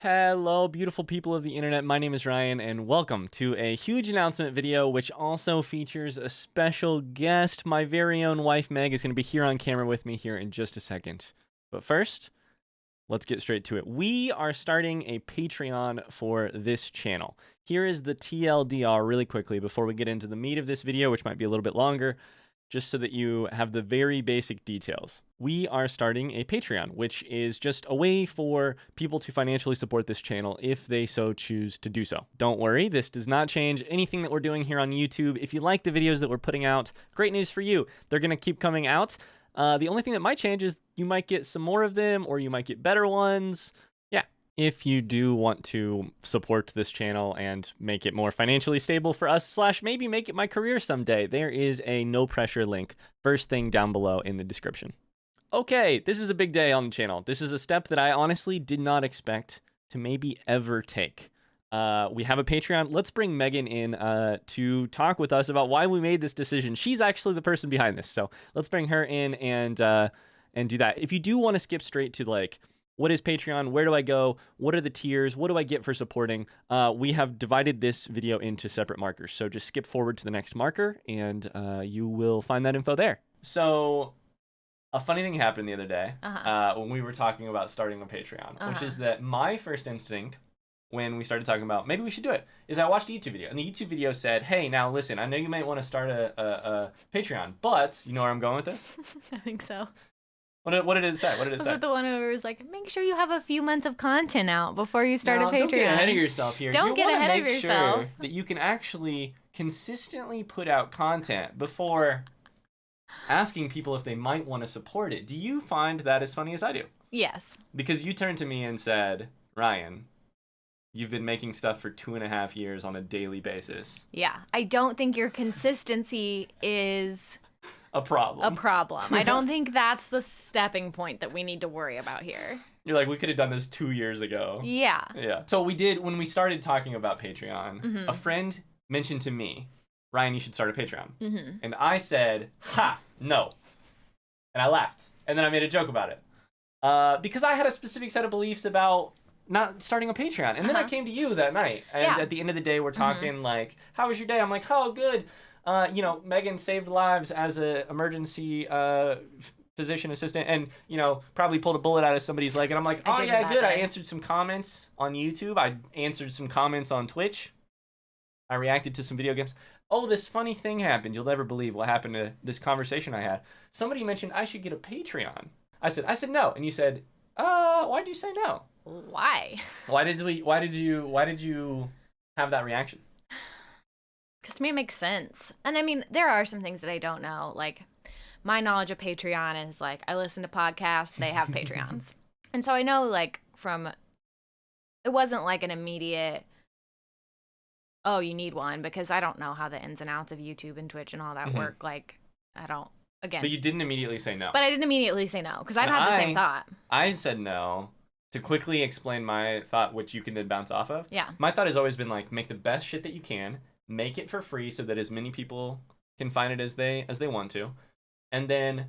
Hello, beautiful people of the internet. My name is Ryan, and welcome to a huge announcement video, which also features a special guest. My very own wife, Meg, is going to be here on camera with me here in just a second. But first, let's get straight to it. We are starting a Patreon for this channel. Here is the TLDR really quickly before we get into the meat of this video, which might be a little bit longer, just so that you have the very basic details. We are starting a Patreon, which is just a way for people to financially support this channel if they so choose to do so. Don't worry, this does not change anything that we're doing here on YouTube. If you like the videos that we're putting out, great news for you. They're gonna keep coming out. The only thing that might change is you might get some more of them, or you might get better ones. Yeah, if you do want to support this channel and make it more financially stable for us, / maybe make it my career someday, there is a no pressure link first thing down below in the description. Okay, this is a big day on the channel. This is a step that I honestly did not expect to maybe ever take. We have a Patreon. Let's bring Megan in to talk with us about why we made this decision. She's actually the person behind this, so let's bring her in and do that. If you do want to skip straight to like, what is Patreon? Where do I go? What are the tiers? What do I get for supporting? We have divided this video into separate markers, so just skip forward to the next marker, and you will find that info there. So a funny thing happened the other day when we were talking about starting a Patreon, which is that my first instinct when we started talking about maybe we should do it is I watched a YouTube video, and the YouTube video said, hey, now listen, I know you might want to start a Patreon, but you know where I'm going with this? I think so. What did it say? What did it say? Was it the one where it was like, make sure you have a few months of content out before you start a Patreon? Don't get ahead of yourself here. Don't get ahead of yourself. You want to make sure that you can actually consistently put out content before asking people if they might want to support it. Do you find that as funny as I do? Yes. Because you turned to me and said, Ryan, you've been making stuff for 2.5 years on a daily basis. Yeah. I don't think your consistency is a problem. I don't think that's the stepping point that we need to worry about here. You're like, we could have done this 2 years ago. Yeah. Yeah. So we did, when we started talking about Patreon, a friend mentioned to me, Ryan, you should start a Patreon. And I said, ha, no. And I laughed. And then I made a joke about it. Because I had a specific set of beliefs about not starting a Patreon. And then I came to you that night. And at the end of the day, we're talking like, how was your day? I'm like, oh, good. You know, Megan saved lives as an emergency physician assistant, and, you know, probably pulled a bullet out of somebody's leg. And I'm like, oh, yeah, good. I answered some comments on YouTube. I answered some comments on Twitch. I reacted to some video games. Oh, this funny thing happened. You'll never believe what happened to this conversation I had. Somebody mentioned I should get a Patreon. I said no. And you said, why'd you say no? Why? Why did you have that reaction? Because to me it makes sense. And I mean, there are some things that I don't know. Like, my knowledge of Patreon is like, I listen to podcasts, they have Patreons. And so I know, like, it wasn't like an immediate, oh, you need one, because I don't know how the ins and outs of YouTube and Twitch and all that work. Like, I don't, again. But you didn't immediately say no. But I didn't immediately say no, because I've had the same thought. I said no to quickly explain my thought, which you can then bounce off of. Yeah. My thought has always been, like, make the best shit that you can, make it for free so that as many people can find it as they want to, and then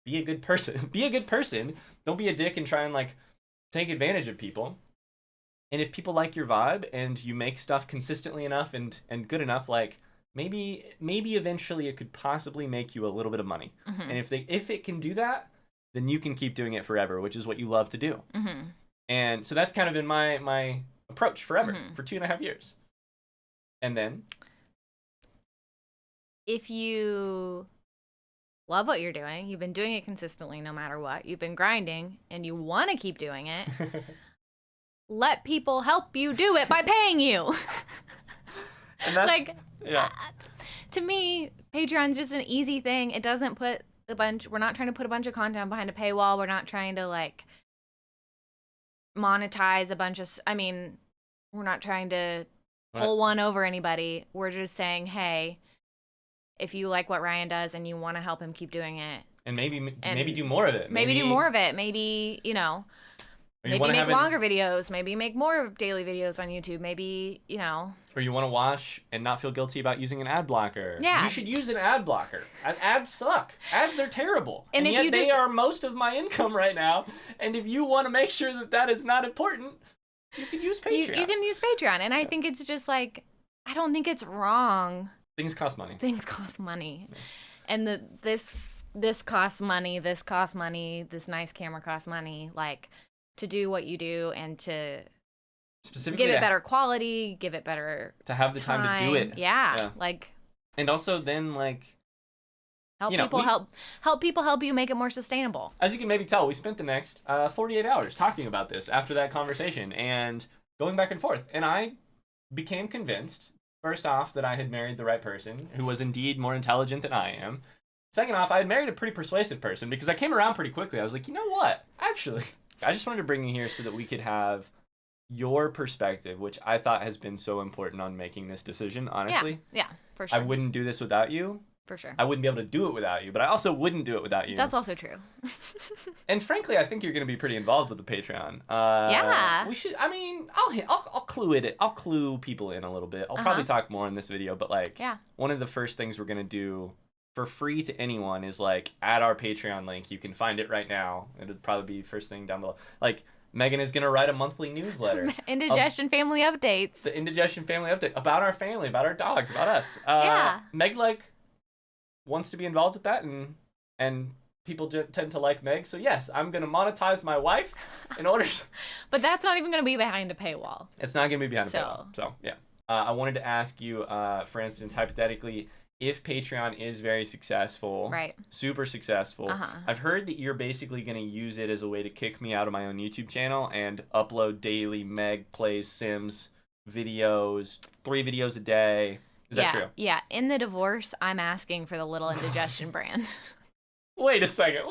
be a good person. Be a good person. Don't be a dick and try and, like, take advantage of people. And if people like your vibe and you make stuff consistently enough and good enough, like, maybe eventually it could possibly make you a little bit of money. And if it can do that, then you can keep doing it forever, which is what you love to do. And so that's kind of been my approach forever, for 2.5 years. And then, if you love what you're doing, you've been doing it consistently no matter what, you've been grinding, and you want to keep doing it, let people help you do it by paying you. And that's, like, to me, Patreon's just an easy thing. It doesn't put we're not trying to put a bunch of content behind a paywall. We're not trying to, like, monetize a bunch of, we're not trying to pull one over anybody. We're just saying, hey, if you like what Ryan does and you want to help him keep doing it, and maybe do more of it. Maybe do more of it. Maybe, you know, Or you Maybe wanna make have longer videos. Maybe make more daily videos on YouTube. Maybe, you know. Or you want to watch and not feel guilty about using an ad blocker. Yeah. You should use an ad blocker. Ads suck. Ads are terrible. And if yet you they just- are most of my income right now. And if you want to make sure that that is not important, you can use Patreon. You can use Patreon. And I think it's just like, I don't think it's wrong. Things cost money. Things cost money. Yeah. And this costs money, this costs money, this nice camera costs money. Like, to do what you do and to specifically give it better quality, give it better to have the time to do it. Yeah. Like, and also then like help people help you make it more sustainable. As you can maybe tell, we spent the next 48 hours talking about this after that conversation and going back and forth. And I became convinced, first off, that I had married the right person who was indeed more intelligent than I am. Second off, I had married a pretty persuasive person because I came around pretty quickly. I was like, you know what? Actually, I just wanted to bring you here so that we could have your perspective, which I thought has been so important on making this decision, honestly. Yeah, for sure. I wouldn't do this without you. For sure. I wouldn't be able to do it without you, but I also wouldn't do it without you. That's also true. And frankly, I think you're going to be pretty involved with the Patreon. Yeah. We should. I mean, I'll clue it. I'll clue people in a little bit. I'll probably talk more in this video, but like, one of the first things we're going to do for free to anyone is like add our Patreon link. You can find it right now. It'll probably be first thing down below. Like, Megan is going to write a monthly newsletter. Indigestion family updates. The Indigestion family update about our family, about our dogs, about us. Meg wants to be involved with that, and people tend to like Meg. So yes, I'm going to monetize my wife in order to... But that's not even going to be behind a paywall. It's not going to be behind a paywall. So yeah. I wanted to ask you, for instance, hypothetically, if Patreon is very successful, right, super successful, I've heard that you're basically going to use it as a way to kick me out of my own YouTube channel and upload daily Meg Plays Sims videos, 3 videos a day. Is that true? Yeah. In the divorce, I'm asking for the Little Indigestion brand. Wait a second.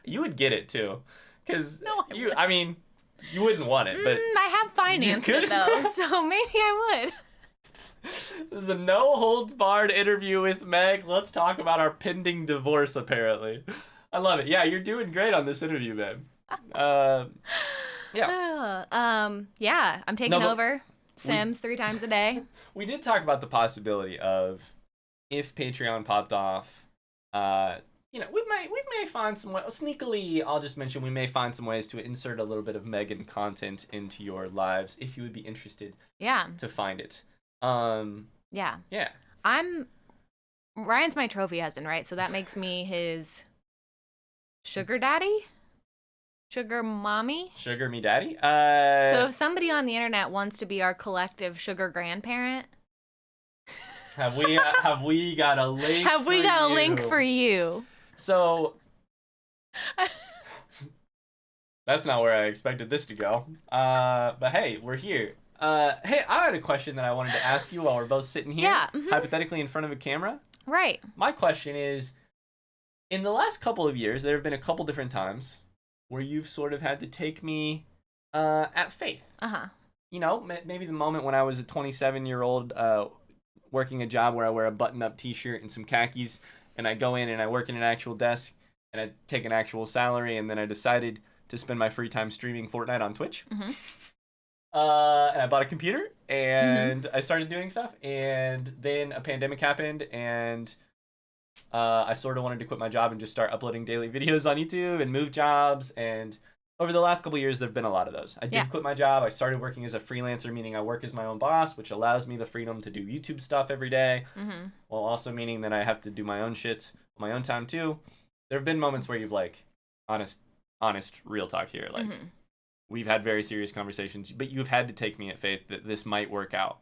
You would get it too. Because I mean, you wouldn't want it, but... I have financed it though, so maybe I would. This is a no-holds-barred interview with Meg. Let's talk about our pending divorce, apparently. I love it. Yeah, you're doing great on this interview, babe. Yeah, I'm taking over Sims 3 times a day. We did talk about the possibility of, if Patreon popped off, we may find some way, sneakily, I'll just mention, we may find some ways to insert a little bit of Megan content into your lives, if you would be interested to find it. Yeah. Ryan's my trophy husband, right? So that makes me his sugar daddy? Sugar mommy? Sugar me daddy? So if somebody on the internet wants to be our collective sugar grandparent... Have we got a link Have we got a link for you? So... That's not where I expected this to go. But hey, we're here. Hey, I had a question that I wanted to ask you while we're both sitting here, hypothetically in front of a camera. Right. My question is, in the last couple of years, there have been a couple different times where you've sort of had to take me at faith. You know, maybe the moment when I was a 27-year-old working a job where I wear a button-up t-shirt and some khakis, and I go in and I work in an actual desk, and I take an actual salary, and then I decided to spend my free time streaming Fortnite on Twitch. And I bought a computer, and I started doing stuff, and then a pandemic happened, and I sort of wanted to quit my job and just start uploading daily videos on YouTube and move jobs, and over the last couple of years, there have been a lot of those. I did quit my job. I started working as a freelancer, meaning I work as my own boss, which allows me the freedom to do YouTube stuff every day, while also meaning that I have to do my own shit on my own time, too. There have been moments where you've, like, honest, real talk here, like... We've had very serious conversations, but you've had to take me at faith that this might work out.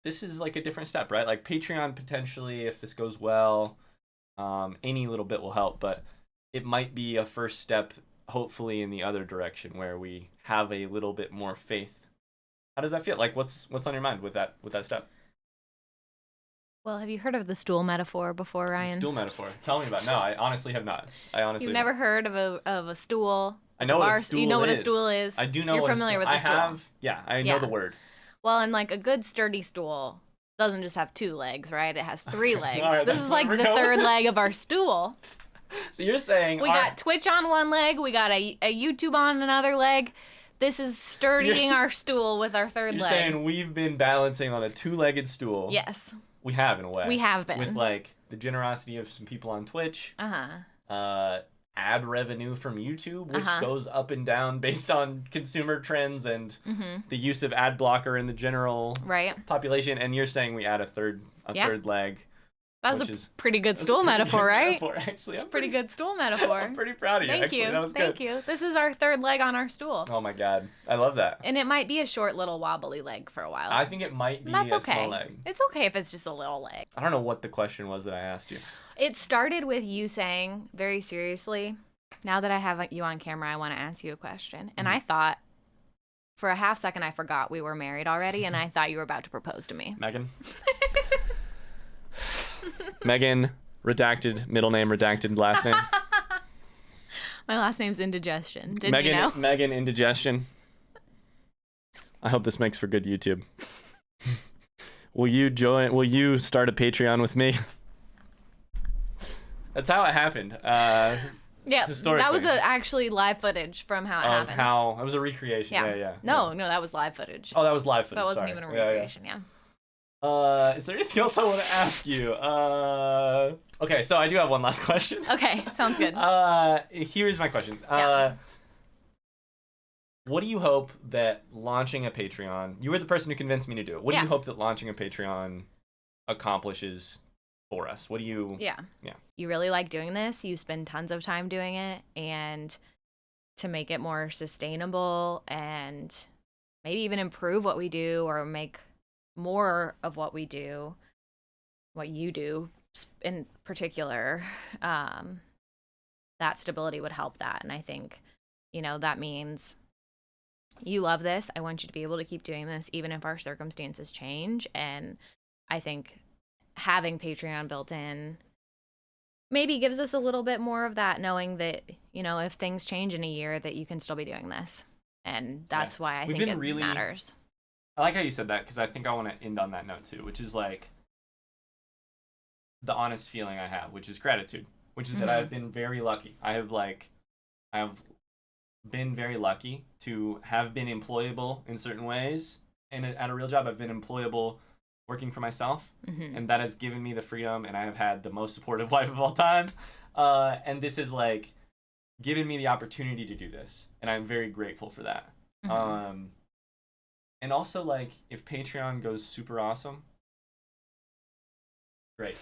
This is like a different step, right? Like Patreon potentially, if this goes well, any little bit will help, but it might be a first step, hopefully in the other direction where we have a little bit more faith. How does that feel? Like what's on your mind with that step? Well, have you heard of the stool metaphor before, Ryan? The stool metaphor. Tell me about it. No, I honestly have not. You've never heard of a stool? I know what a stool is. You know what a stool is? I do know You're familiar with the stool. I know the word. Well, and like a good sturdy stool doesn't just have 2 legs, right? It has 3 legs. Right, this is like the third leg of our stool. So you're saying We got Twitch on one leg. We got a YouTube on another leg. This is sturdying our stool with our third leg. You're saying we've been balancing on a two-legged stool. Yes. We have, in a way. We have been. With, like, the generosity of some people on Twitch. Ad revenue from YouTube, which goes up and down based on consumer trends and the use of ad blocker in the general population. And you're saying we add a third leg. That was a pretty good stool metaphor, right? Actually, it's a pretty good stool metaphor. I'm pretty proud of you. Thank you. That was Thank you. This is our third leg on our stool. Oh my God, I love that. And it might be a short, little wobbly leg for a while. I think it might be a small leg. It's okay if it's just a little leg. I don't know what the question was that I asked you. It started with you saying, very seriously, now that I have you on camera, I want to ask you a question. And I thought, for a half second, I forgot we were married already, and I thought you were about to propose to me. Megan? Megan, redacted, middle name, redacted, last name. My last name's Indigestion. Didn't you know? Megan, Indigestion. I hope this makes for good YouTube. Will you start a Patreon with me? That's how it happened. Yeah, that was actually live footage from how it happened. It was a recreation. Yeah. No, that was live footage. Oh, that was live footage. That wasn't even a recreation, yeah. Is there anything else I want to ask you? Okay, so I do have one last question. Okay, sounds good. Here's my question. What do you hope that launching a Patreon, you were the person who convinced me to do it. What do you hope that launching a Patreon accomplishes for us? What do you... Yeah. You really like doing this. You spend tons of time doing it. And to make it more sustainable and maybe even improve what we do or make more of what we do, what you do in particular, that stability would help that. And I think, that means you love this. I want you to be able to keep doing this even if our circumstances change. And I think having Patreon built in maybe gives us a little bit more of that, knowing that, if things change in a year, that you can still be doing this. And that's why I think it matters. I like how you said that, because I think I want to end on that note too, which is like the honest feeling I have, which is gratitude, which is that I've been very lucky. I have been very lucky to have been employable in certain ways. And at a real job, I've been employable working for myself. And that has given me the freedom, and I have had the most supportive wife of all time. And this has given me the opportunity to do this. And I'm very grateful for that. And also, if Patreon goes super awesome, great.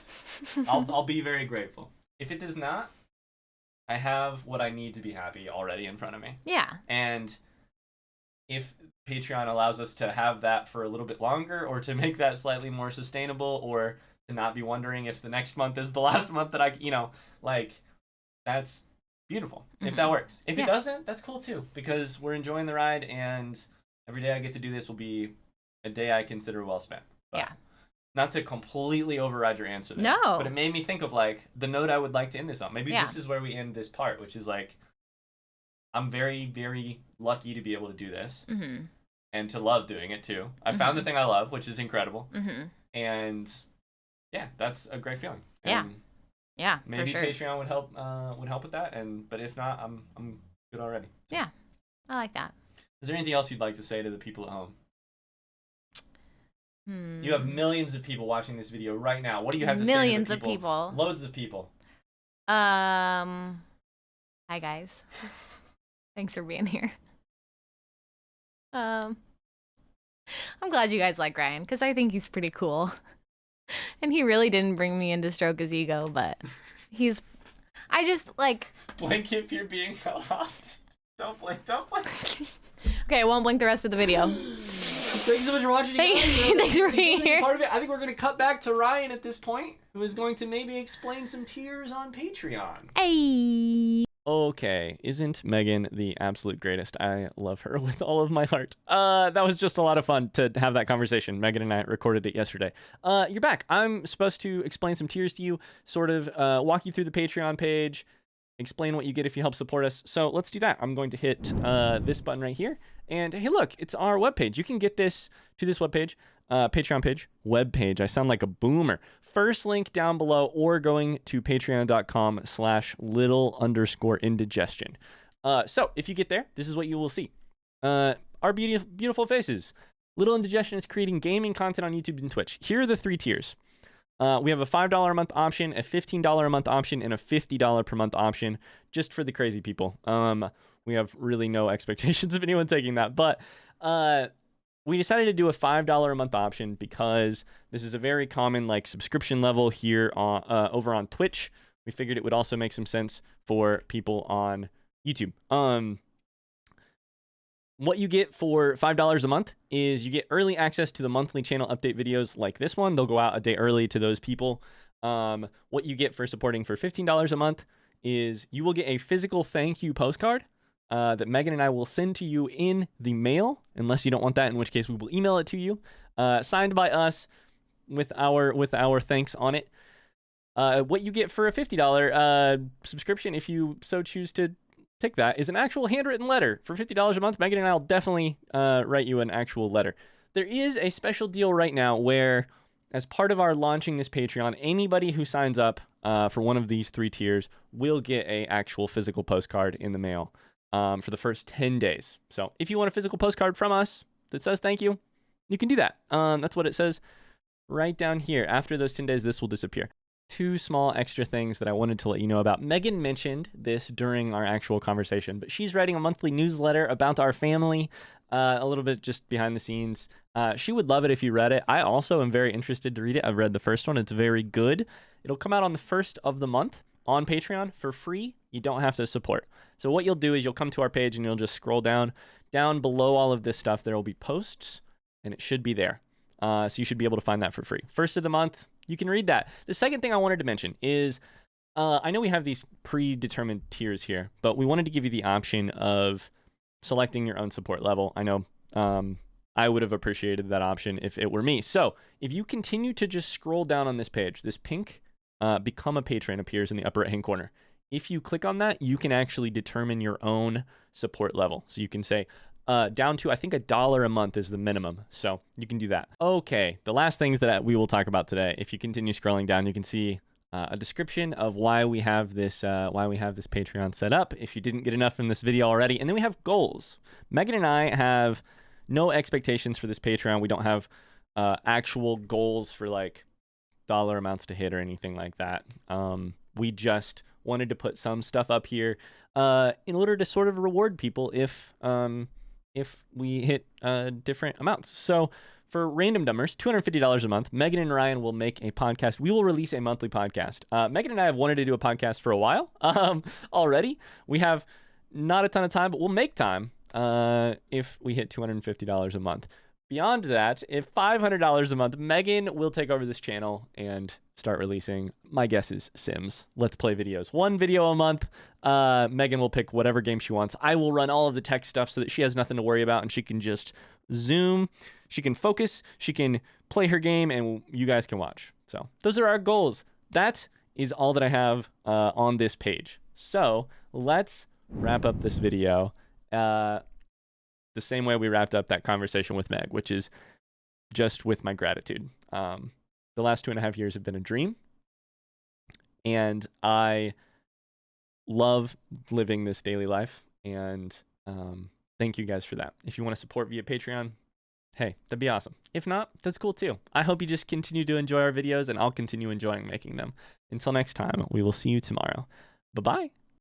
I'll be very grateful. If it does not, I have what I need to be happy already in front of me. Yeah. And if Patreon allows us to have that for a little bit longer, or to make that slightly more sustainable, or to not be wondering if the next month is the last month that that's beautiful. If that works. If it doesn't, that's cool too, because we're enjoying the ride, and every day I get to do this will be a day I consider well spent. But not to completely override your answer there. No. But it made me think of the note I would like to end this on. Maybe this is where we end this part, which is I'm very, very lucky to be able to do this. And to love doing it too. I found the thing I love, which is incredible. And that's a great feeling. And maybe for sure. Patreon would help with that. But if not, I'm good already. So. Yeah, I like that. Is there anything else you'd like to say to the people at home? You have millions of people watching this video right now. What do you have to say to the people? Millions of people. Loads of people. Hi guys. Thanks for being here. I'm glad you guys like Ryan, because I think he's pretty cool. And he really didn't bring me in to stroke his ego, but I just Blink if you're being hostage. Don't blink. Okay, I won't blink the rest of the video. Thanks so much for watching. Thanks for being here. Part of it. I think we're going to cut back to Ryan at this point, who is going to maybe explain some tiers on Patreon. Hey. Okay, isn't Megan the absolute greatest? I love her with all of my heart. That was just a lot of fun to have that conversation. Megan and I recorded it yesterday. You're back. I'm supposed to explain some tiers to you, sort of walk you through the Patreon page, explain what you get if you help support us. So let's do that. I'm going to hit this button right here. And hey, look, it's our webpage. You can get this to this webpage Patreon page, web page. I sound like a boomer. First link down below, or going to patreon.com/little_indigestion. So if you get there, this is what you will see. Our beautiful faces. Little Indigestion is creating gaming content on YouTube and Twitch. Here are the 3 tiers. We have a $5 a month option, a $15 a month option, and a $50 per month option, just for the crazy people. We have really no expectations of anyone taking that, but we decided to do a $5 a month option because this is a very common like subscription level here on over on Twitch. We figured it would also make some sense for people on YouTube. What you get for $5 a month is you get early access to the monthly channel update videos like this one. They'll go out a day early to those people. What you get for supporting for $15 a month is you will get a physical thank you postcard that Megan and I will send to you in the mail, unless you don't want that, in which case we will email it to you, signed by us with our thanks on it. What you get for a $50 subscription, if you so choose to pick that, is an actual handwritten letter. For $50 a month, Megan and I will definitely write you an actual letter. There is a special deal right now where, as part of our launching this Patreon, anybody who signs up for one of these 3 tiers will get a actual physical postcard in the mail for the first 10 days. So if you want a physical postcard from us that says thank you, you can do that. That's what it says right down here. After those 10 days, this will disappear. 2 small extra things that I wanted to let you know about. Megan mentioned this during our actual conversation, but she's writing a monthly newsletter about our family, a little bit just behind the scenes. She would love it if you read it. I also am very interested to read it. I've read the first one. It's very good. It'll come out on the 1st of the month on Patreon for free. You don't have to support. So what you'll do is you'll come to our page and you'll just scroll down below all of this stuff. There will be posts and it should be there. So you should be able to find that for free. 1st of the month, you can read that. The second thing I wanted to mention is, I know we have these predetermined tiers here, but we wanted to give you the option of selecting your own support level. I know I would have appreciated that option if it were me. So if you continue to just scroll down on this page, this pink Become a Patron appears in the upper right-hand corner. If you click on that, you can actually determine your own support level. So you can say, down to, I think, $1 a month is the minimum. So you can do that. Okay, the last things that we will talk about today. If you continue scrolling down, you can see a description of why we have this Patreon set up, if you didn't get enough from this video already. And then we have goals. Megan and I have no expectations for this Patreon. We don't have actual goals for like dollar amounts to hit or anything like that. We just wanted to put some stuff up here in order to sort of reward people if we hit different amounts. So for Random Dumbers, $250 a month, Megan and Ryan will make a podcast. We will release a monthly podcast. Megan and I have wanted to do a podcast for a while already. We have not a ton of time, but we'll make time if we hit $250 a month. Beyond that, if $500 a month, Megan will take over this channel and start releasing, my guess is, Sims Let's Play videos. 1 video a month. Megan will pick whatever game she wants. I will run all of the tech stuff so that she has nothing to worry about and she can just zoom, she can focus, she can play her game, and you guys can watch. So those are our goals. That is all that I have on this page. So let's wrap up this video the same way we wrapped up that conversation with Meg, which is just with my gratitude. The last 2.5 years have been a dream, and I love living this daily life, and thank you guys for that. If you want to support via Patreon, hey, that'd be awesome. If not, that's cool too. I hope you just continue to enjoy our videos, and I'll continue enjoying making them. Until next time, we will see you tomorrow. Bye-bye.